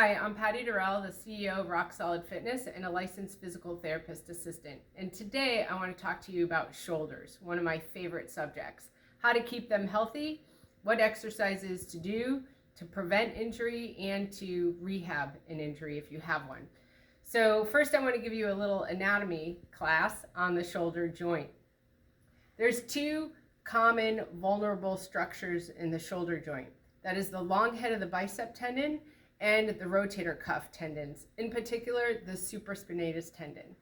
Hi, I'm Patty Durrell, the CEO of Rock Solid Fitness and a licensed physical therapist assistant. And today I want to talk to you about shoulders, one of my favorite subjects. How to keep them healthy, what exercises to do to prevent injury and to rehab an injury if you have one. So first I want to give you a little anatomy class on the shoulder joint. There's two common vulnerable structures in the shoulder joint. That is the long head of the bicep tendon and the rotator cuff tendons, in particular the supraspinatus tendon.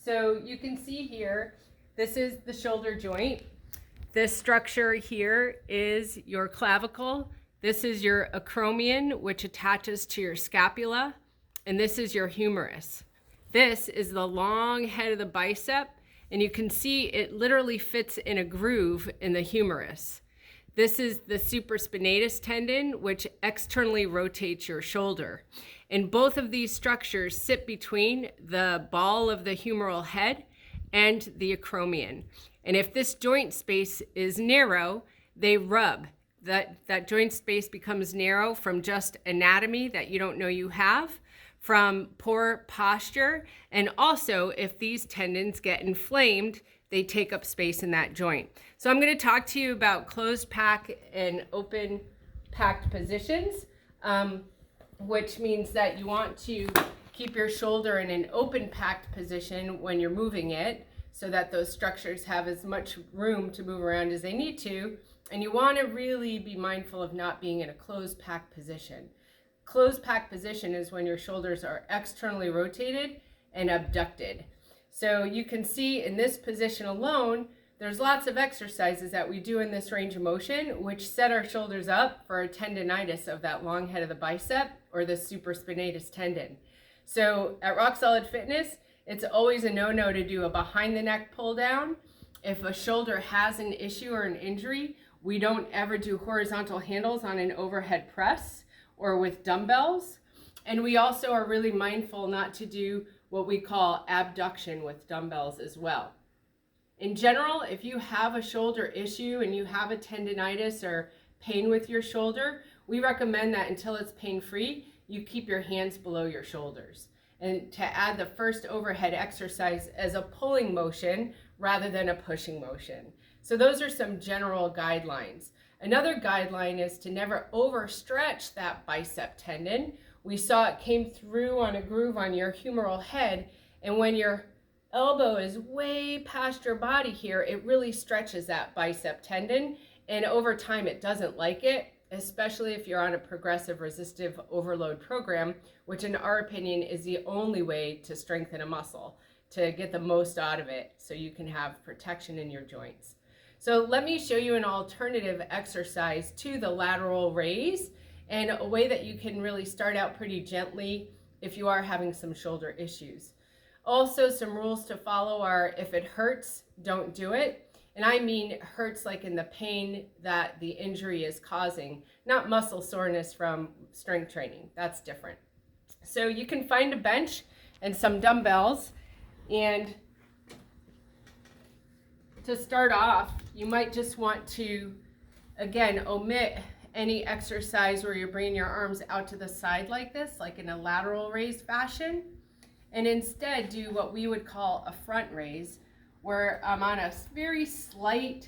So you can see here, this is the shoulder joint. This structure here is your clavicle. This is your acromion, which attaches to your scapula, and this is your humerus. This is the long head of the bicep, and you can see it literally fits in a groove in the humerus. This is the supraspinatus tendon, which externally rotates your shoulder. And both of these structures sit between the ball of the humeral head and the acromion. And if this joint space is narrow, they rub. That joint space becomes narrow from just anatomy that you don't know you have, from poor posture, and also if these tendons get inflamed, they take up space in that joint. So I'm going to talk to you about closed pack and open packed positions, which means that you want to keep your shoulder in an open packed position when you're moving it so that those structures have as much room to move around as they need to. And you want to really be mindful of not being in a closed packed position. Closed packed position is when your shoulders are externally rotated and abducted. So you can see in this position alone, there's lots of exercises that we do in this range of motion, which set our shoulders up for a tendinitis of that long head of the bicep or the supraspinatus tendon. So at Rock Solid Fitness, it's always a no-no to do a behind the neck pull down. If a shoulder has an issue or an injury, we don't ever do horizontal handles on an overhead press or with dumbbells. And we also are really mindful not to do what we call abduction with dumbbells as well. In general, if you have a shoulder issue and you have a tendinitis or pain with your shoulder, we recommend that until it's pain-free, you keep your hands below your shoulders. And to add the first overhead exercise as a pulling motion rather than a pushing motion. So those are some general guidelines. Another guideline is to never overstretch that bicep tendon. We saw it came through on a groove on your humeral head, and when your elbow is way past your body here, it really stretches that bicep tendon, and over time it doesn't like it, especially if you're on a progressive resistive overload program, which in our opinion is the only way to strengthen a muscle, to get the most out of it so you can have protection in your joints. So let me show you an alternative exercise to the lateral raise, and a way that you can really start out pretty gently if you are having some shoulder issues. Also, some rules to follow are if it hurts, don't do it. And I mean hurts like in the pain that the injury is causing, not muscle soreness from strength training. That's different. So you can find a bench and some dumbbells, and to start off, you might just want to, again, omit any exercise where you're bringing your arms out to the side like this, like in a lateral raise fashion, and instead do what we would call a front raise, where I'm on a very slight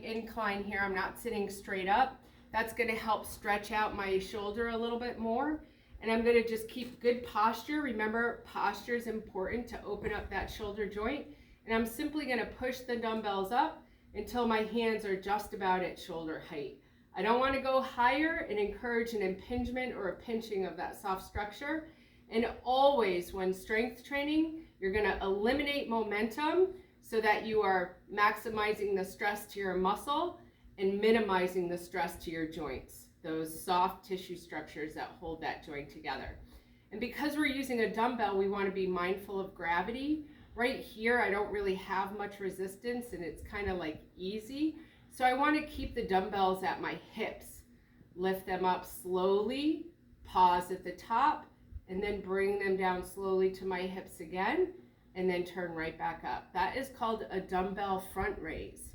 incline here. I'm not sitting straight up. That's going to help stretch out my shoulder a little bit more, and I'm going to just keep good posture. Remember, posture is important to open up that shoulder joint, and I'm simply going to push the dumbbells up until my hands are just about at shoulder height. I don't want to go higher and encourage an impingement or a pinching of that soft structure. And always when strength training, you're going to eliminate momentum so that you are maximizing the stress to your muscle and minimizing the stress to your joints, those soft tissue structures that hold that joint together. And because we're using a dumbbell, we want to be mindful of gravity. Right here, I don't really have much resistance and it's kind of like easy. So I want to keep the dumbbells at my hips, lift them up slowly, pause at the top, and then bring them down slowly to my hips again, and then turn right back up. That is called a dumbbell front raise.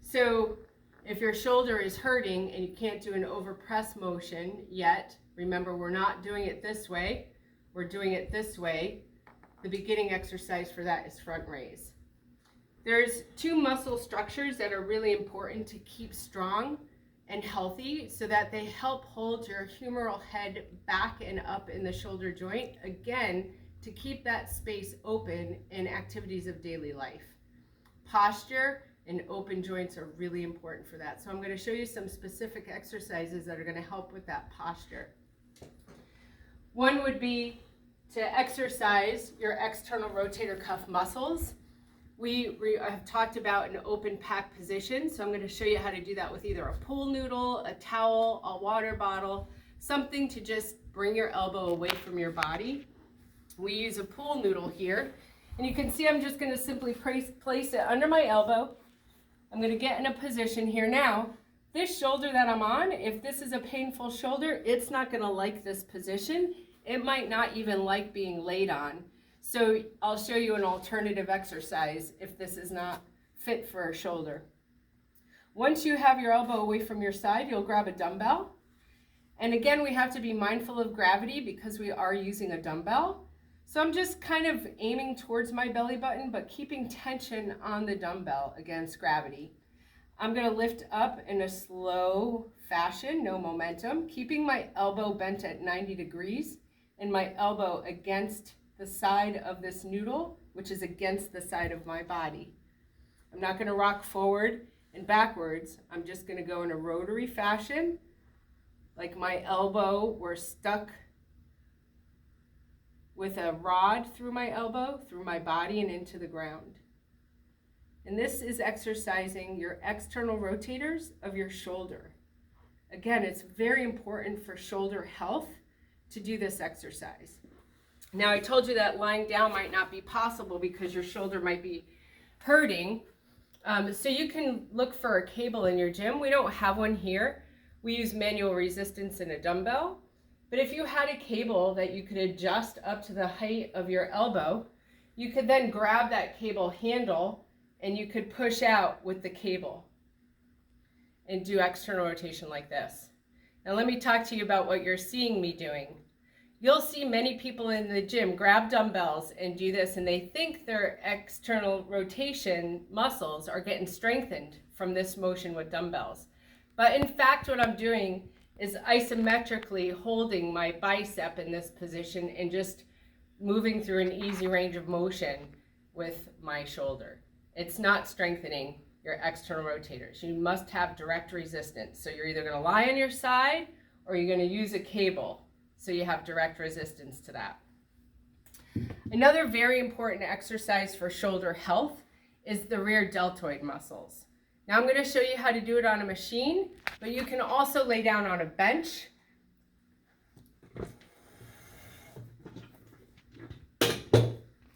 So if your shoulder is hurting and you can't do an overpress motion yet, Remember, we're not doing it this way, we're doing it this way. The beginning exercise for that is front raise. There's two muscle structures that are really important to keep strong and healthy so that they help hold your humeral head back and up in the shoulder joint, again, to keep that space open in activities of daily life. Posture and open joints are really important for that. So I'm going to show you some specific exercises that are going to help with that posture. One would be to exercise your external rotator cuff muscles. We have talked about an open pack position, so I'm going to show you how to do that with either a pool noodle, a towel, a water bottle, something to just bring your elbow away from your body. We use a pool noodle here, and you can see I'm just going to simply place it under my elbow. I'm going to get in a position here. Now, this shoulder that I'm on, if this is a painful shoulder, it's not going to like this position. It might not even like being laid on. So I'll show you an alternative exercise if this is not fit for a shoulder. Once you have your elbow away from your side, you'll grab a dumbbell. And again, we have to be mindful of gravity because we are using a dumbbell. So I'm just kind of aiming towards my belly button, but keeping tension on the dumbbell against gravity. I'm going to lift up in a slow fashion, no momentum, keeping my elbow bent at 90 degrees and my elbow against the side of this noodle, which is against the side of my body. I'm not going to rock forward and backwards. I'm just going to go in a rotary fashion, like my elbow were stuck with a rod through my elbow, through my body, and into the ground. And this is exercising your external rotators of your shoulder. Again, it's very important for shoulder health to do this exercise. Now, I told you that lying down might not be possible because your shoulder might be hurting. So you can look for a cable in your gym. We don't have one here. We use manual resistance and a dumbbell. But if you had a cable that you could adjust up to the height of your elbow, you could then grab that cable handle and you could push out with the cable and do external rotation like this. Now let me talk to you about what you're seeing me doing. You'll see many people in the gym grab dumbbells and do this, and they think their external rotation muscles are getting strengthened from this motion with dumbbells. But in fact, what I'm doing is isometrically holding my bicep in this position and just moving through an easy range of motion with my shoulder. It's not strengthening your external rotators. You must have direct resistance. So you're either going to lie on your side or you're going to use a cable. So you have direct resistance to that. Another very important exercise for shoulder health is the rear deltoid muscles. Now I'm going to show you how to do it on a machine, but you can also lay down on a bench.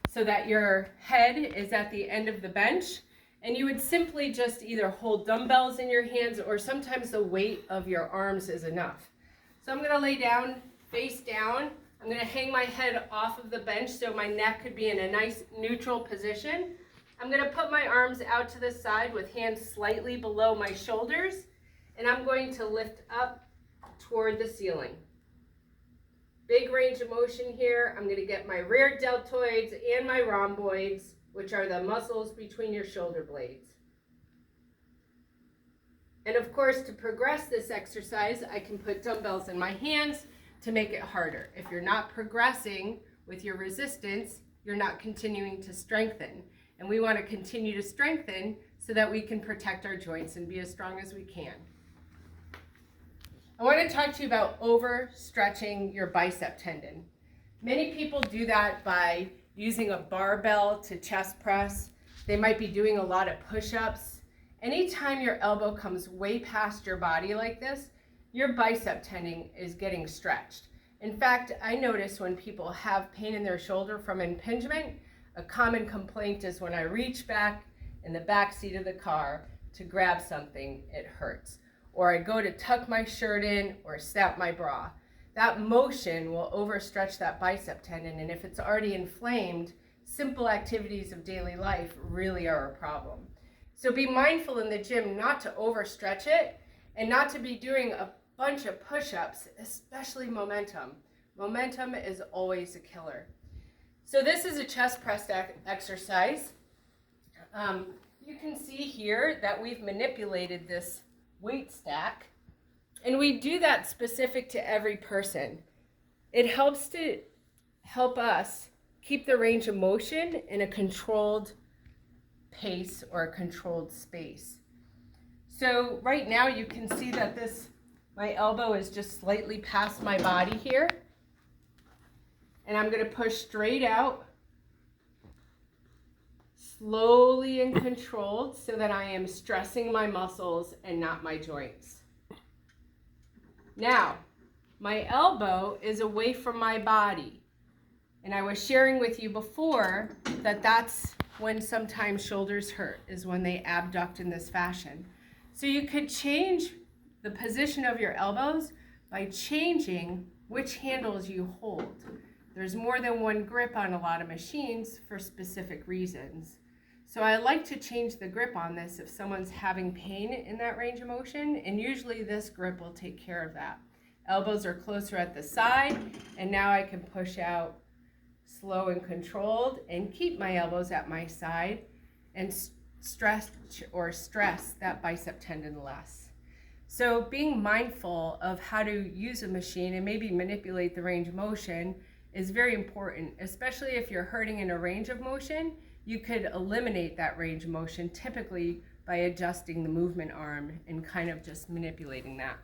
So that your head is at the end of the bench, and you would simply just either hold dumbbells in your hands, or sometimes the weight of your arms is enough. So I'm going to lay down face down. I'm going to hang my head off of the bench so my neck could be in a nice neutral position. I'm going to put my arms out to the side with hands slightly below my shoulders, and I'm going to lift up toward the ceiling. Big range of motion here. I'm going to get my rear deltoids and my rhomboids, which are the muscles between your shoulder blades. And of course, to progress this exercise, I can put dumbbells in my hands to make it harder. If you're not progressing with your resistance, you're not continuing to strengthen. And we want to continue to strengthen so that we can protect our joints and be as strong as we can. I want to talk to you about overstretching your bicep tendon. Many people do that by using a barbell to chest press. They might be doing a lot of push-ups. Anytime your elbow comes way past your body like this, your bicep tendon is getting stretched. In fact, I notice when people have pain in their shoulder from impingement, a common complaint is when I reach back in the back seat of the car to grab something, it hurts. Or I go to tuck my shirt in or snap my bra. That motion will overstretch that bicep tendon, and if it's already inflamed, simple activities of daily life really are a problem. So be mindful in the gym not to overstretch it and not to be doing a bunch of push-ups, especially momentum. Momentum is always a killer. So this is a chest press exercise. You can see here that we've manipulated this weight stack, and we do that specific to every person. It helps us keep the range of motion in a controlled pace or a controlled space. So right now you can see that my elbow is just slightly past my body here, and I'm going to push straight out, slowly and controlled, so that I am stressing my muscles and not my joints. Now, my elbow is away from my body. And I was sharing with you before that that's when sometimes shoulders hurt, is when they abduct in this fashion. So you could change the position of your elbows by changing which handles you hold. There's more than one grip on a lot of machines for specific reasons. So I like to change the grip on this if someone's having pain in that range of motion, and usually this grip will take care of that. Elbows are closer at the side, and now I can push out slow and controlled and keep my elbows at my side and stress that bicep tendon less. So being mindful of how to use a machine and maybe manipulate the range of motion is very important, especially if you're hurting in a range of motion. You could eliminate that range of motion typically by adjusting the movement arm and kind of just manipulating that.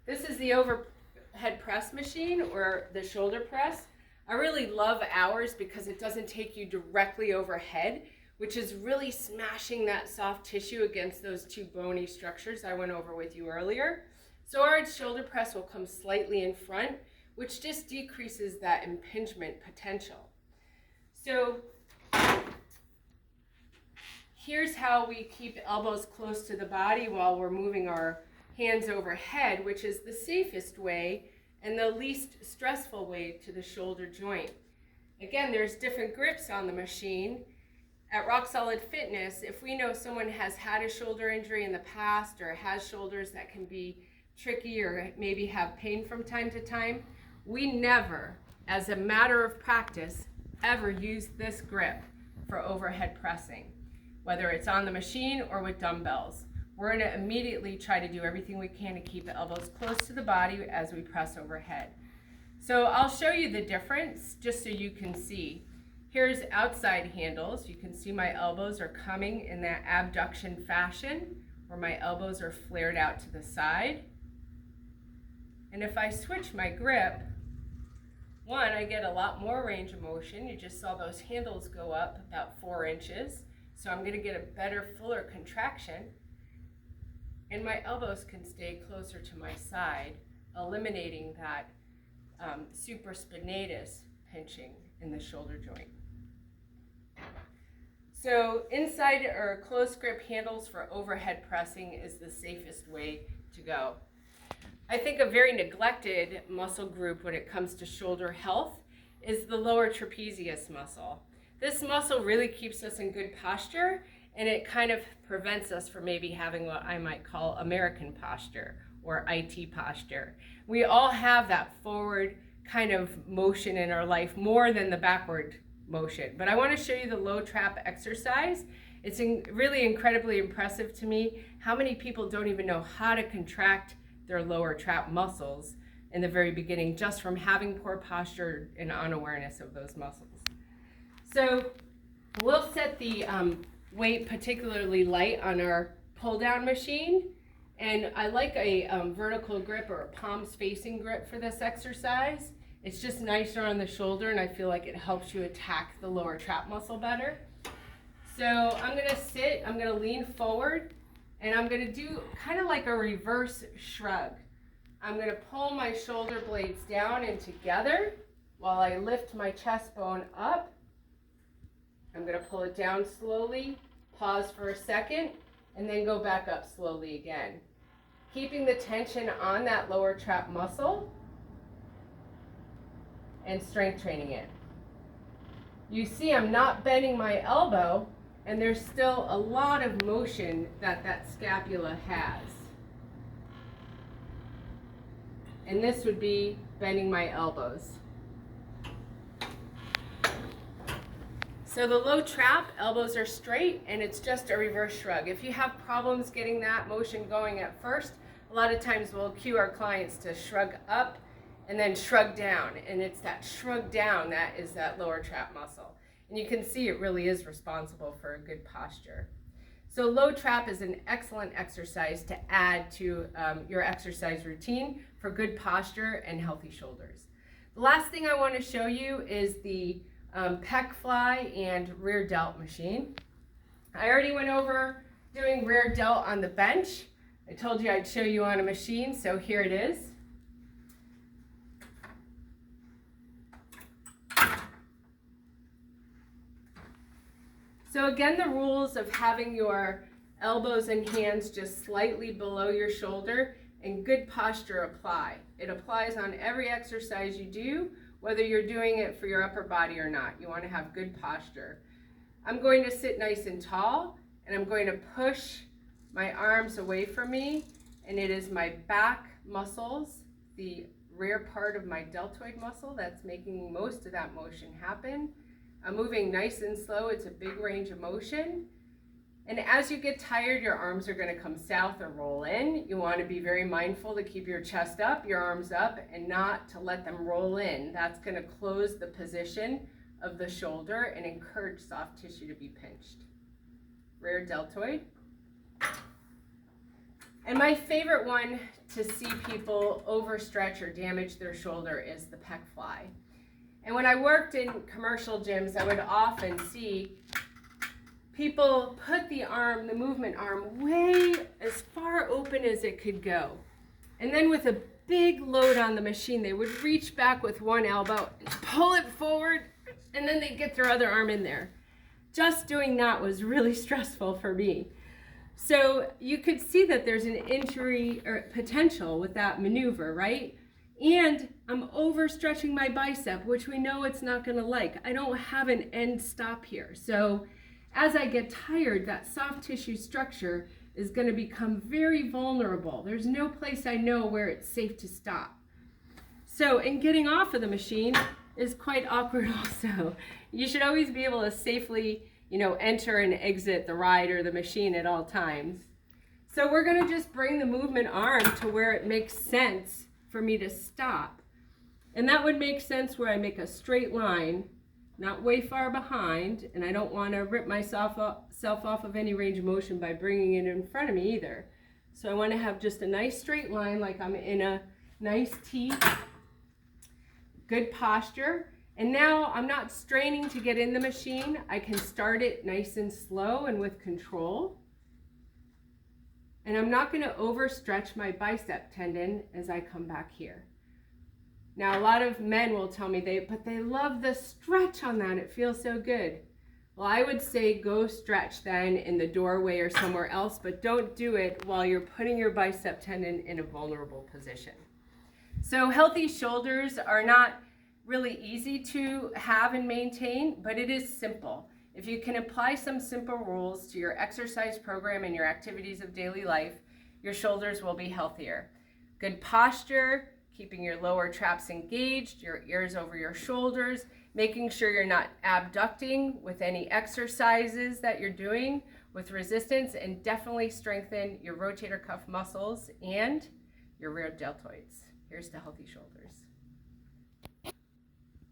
This is the overhead press machine, or the shoulder press. I really love ours because it doesn't take you directly overhead, which is really smashing that soft tissue against those two bony structures I went over with you earlier. So our shoulder press will come slightly in front, which just decreases that impingement potential. So here's how we keep elbows close to the body while we're moving our hands overhead, which is the safest way and the least stressful way to the shoulder joint. Again, there's different grips on the machine. At Rock Solid Fitness, if we know someone has had a shoulder injury in the past or has shoulders that can be tricky or maybe have pain from time to time, we never, as a matter of practice, ever use this grip for overhead pressing, whether it's on the machine or with dumbbells. We're going to immediately try to do everything we can to keep the elbows close to the body as we press overhead. So I'll show you the difference just so you can see. Here's outside handles. You can see my elbows are coming in that abduction fashion where my elbows are flared out to the side. And if I switch my grip, one, I get a lot more range of motion. You just saw those handles go up about 4 inches. So I'm going to get a better, fuller contraction. And my elbows can stay closer to my side, eliminating that supraspinatus pinching in the shoulder joint. So inside or close grip handles for overhead pressing is the safest way to go. I think a very neglected muscle group when it comes to shoulder health is the lower trapezius muscle. This muscle really keeps us in good posture, and it kind of prevents us from maybe having what I might call American posture or IT posture. We all have that forward kind of motion in our life more than the backward motion. But I want to show you the low trap exercise. It's really incredibly impressive to me how many people don't even know how to contract their lower trap muscles in the very beginning just from having poor posture and unawareness of those muscles. So we'll set the weight particularly light on our pull down machine, and I like a vertical grip or a palms facing grip for this exercise. It's just nicer on the shoulder, and I feel like it helps you attack the lower trap muscle better. So I'm going to sit, I'm going to lean forward, and I'm going to do kind of like a reverse shrug. I'm going to pull my shoulder blades down and together while I lift my chest bone up. I'm going to pull it down slowly, pause for a second, and then go back up slowly again. Keeping the tension on that lower trap muscle and strength training it. You see I'm not bending my elbow, and there's still a lot of motion that scapula has. And this would be bending my elbows. So the low trap, elbows are straight, and it's just a reverse shrug. If you have problems getting that motion going at first, a lot of times we'll cue our clients to shrug up and then shrug down. And it's that shrug down that is that lower trap muscle. And you can see it really is responsible for a good posture. So low trap is an excellent exercise to add to your exercise routine for good posture and healthy shoulders. The last thing I want to show you is the Pec Fly and rear delt machine. I already went over doing rear delt on the bench. I told you I'd show you on a machine, so here it is. So again, the rules of having your elbows and hands just slightly below your shoulder and good posture apply. It applies on every exercise you do, whether you're doing it for your upper body or not. You want to have good posture. I'm going to sit nice and tall, and I'm going to push my arms away from me, and it is my back muscles, the rear part of my deltoid muscle, that's making most of that motion happen. I'm moving nice and slow. It's a big range of motion. And as you get tired, your arms are going to come south or roll in. You want to be very mindful to keep your chest up, your arms up, and not to let them roll in. That's going to close the position of the shoulder and encourage soft tissue to be pinched. Rear deltoid. And my favorite one to see people overstretch or damage their shoulder is the Pec Fly. And when I worked in commercial gyms, I would often see people put the arm, the movement arm, way as far open as it could go. And then with a big load on the machine, they would reach back with one elbow, pull it forward, and then they'd get their other arm in there. Just doing that was really stressful for me. So you could see that there's an injury or potential with that maneuver, right? And I'm overstretching my bicep, which we know it's not going to like. I don't have an end stop here. So as I get tired, that soft tissue structure is going to become very vulnerable. There's no place I know where it's safe to stop. So, and getting off of the machine is quite awkward also. You should always be able to safely, enter and exit the ride or the machine at all times. So we're going to just bring the movement arm to where it makes sense for me to stop. And that would make sense where I make a straight line, not way far behind, and I don't want to rip myself off of any range of motion by bringing it in front of me either. So I want to have just a nice straight line like I'm in a nice T, good posture. And now I'm not straining to get in the machine. I can start it nice and slow and with control. And I'm not going to overstretch my bicep tendon as I come back here. Now, a lot of men will tell me they love the stretch on that. It feels so good. Well, I would say go stretch then in the doorway or somewhere else, but don't do it while you're putting your bicep tendon in a vulnerable position. So healthy shoulders are not really easy to have and maintain, but it is simple. If you can apply some simple rules to your exercise program and your activities of daily life, your shoulders will be healthier. Good posture, keeping your lower traps engaged, your ears over your shoulders, making sure you're not abducting with any exercises that you're doing with resistance, and definitely strengthen your rotator cuff muscles and your rear deltoids. Here's to healthy shoulders.